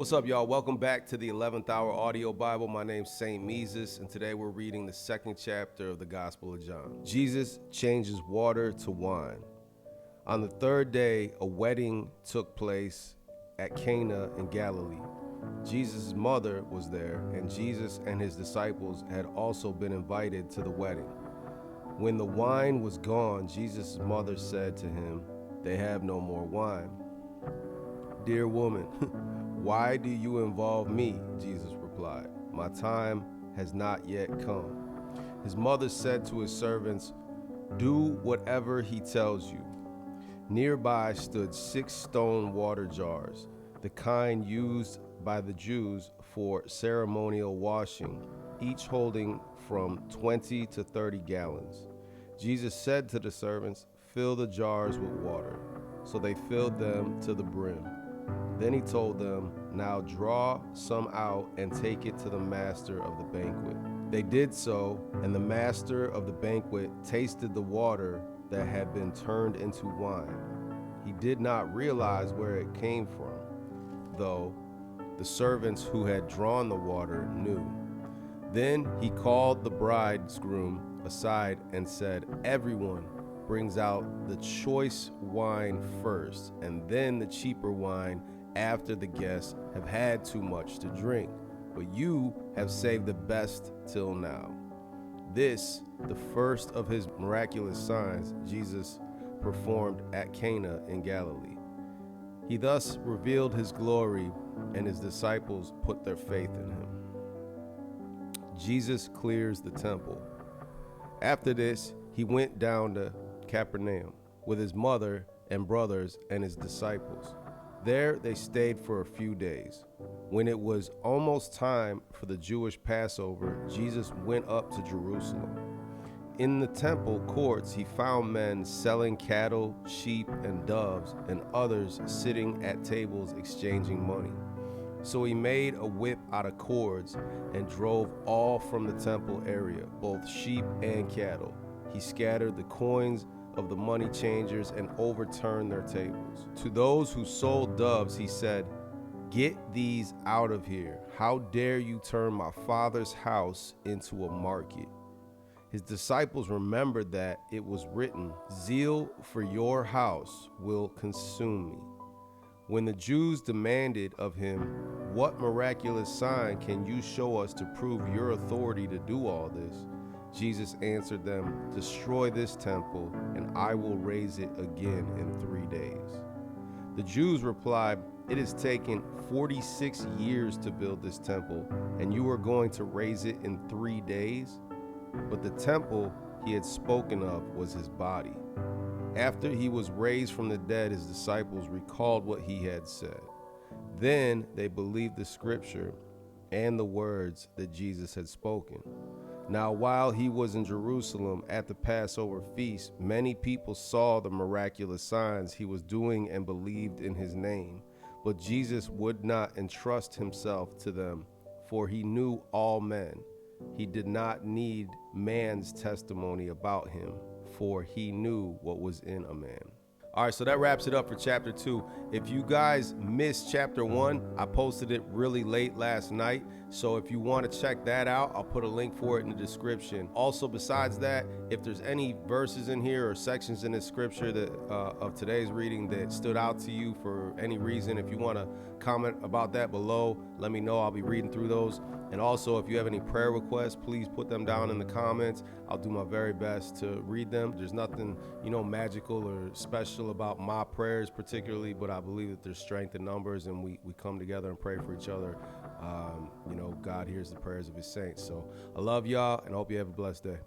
What's up, y'all? Welcome back to the 11th Hour Audio Bible. My name's St. Mesus, and today we're reading the second chapter of the Gospel of John. Jesus changes water to wine. On the third day, a wedding took place at Cana in Galilee. Jesus' mother was there, and Jesus and his disciples had also been invited to the wedding. When the wine was gone, Jesus' mother said to him, "They have no more wine." "Dear woman, why do you involve me?" Jesus replied. "My time has not yet come." His mother said to his servants, "Do whatever he tells you." Nearby stood 6 stone water jars, the kind used by the Jews for ceremonial washing, each holding from 20 to 30 gallons. Jesus said to the servants, "Fill the jars with water." So they filled them to the brim. Then he told them, "Now draw some out and take it to the master of the banquet." They did so, and the master of the banquet tasted the water that had been turned into wine. He did not realize where it came from, though the servants who had drawn the water knew. Then he called the bridegroom aside and said, "Everyone brings out the choice wine first, and then the cheaper wine after the guests have had too much to drink. But you have saved the best till now." This, the first of his miraculous signs, Jesus performed at Cana in Galilee. He thus revealed his glory, and his disciples put their faith in him. Jesus clears the temple. After this, he went down to Capernaum with his mother and brothers and his disciples. There they stayed for a few days. When it was almost time for the Jewish Passover, Jesus went up to Jerusalem. In the temple courts, he found men selling cattle, sheep, and doves, and others sitting at tables exchanging money. So he made a whip out of cords and drove all from the temple area, both sheep and cattle. He scattered the coins of the money changers and overturned their tables. To those who sold doves, he said, "Get these out of here. How dare you turn my Father's house into a market?" His disciples remembered that it was written, "Zeal for your house will consume me." When the Jews demanded of him, "What miraculous sign can you show us to prove your authority to do all this?" Jesus answered them, "Destroy this temple, and I will raise it again in 3 days." The Jews replied, "It has taken 46 years to build this temple, and you are going to raise it in 3 days?" But the temple he had spoken of was his body. After he was raised from the dead, his disciples recalled what he had said. Then they believed the scripture and the words that Jesus had spoken. Now, while he was in Jerusalem at the Passover feast, many people saw the miraculous signs he was doing and believed in his name. But Jesus would not entrust himself to them, for he knew all men. He did not need man's testimony about him, for he knew what was in a man. All right, so that wraps it up for chapter 2. If you guys missed chapter 1, I posted it really late last night. So if you want to check that out, I'll put a link for it in the description. Also, besides that, if there's any verses in here or sections in the scripture that of today's reading that stood out to you for any reason, if you want to comment about that below, let me know. I'll be reading through those. And also, if you have any prayer requests, please put them down in the comments. I'll do my very best to read them. There's nothing, magical or special about my prayers particularly, but I believe that there's strength in numbers, and we come together and pray for each other. God hears the prayers of his saints. So I love y'all, and I hope you have a blessed day.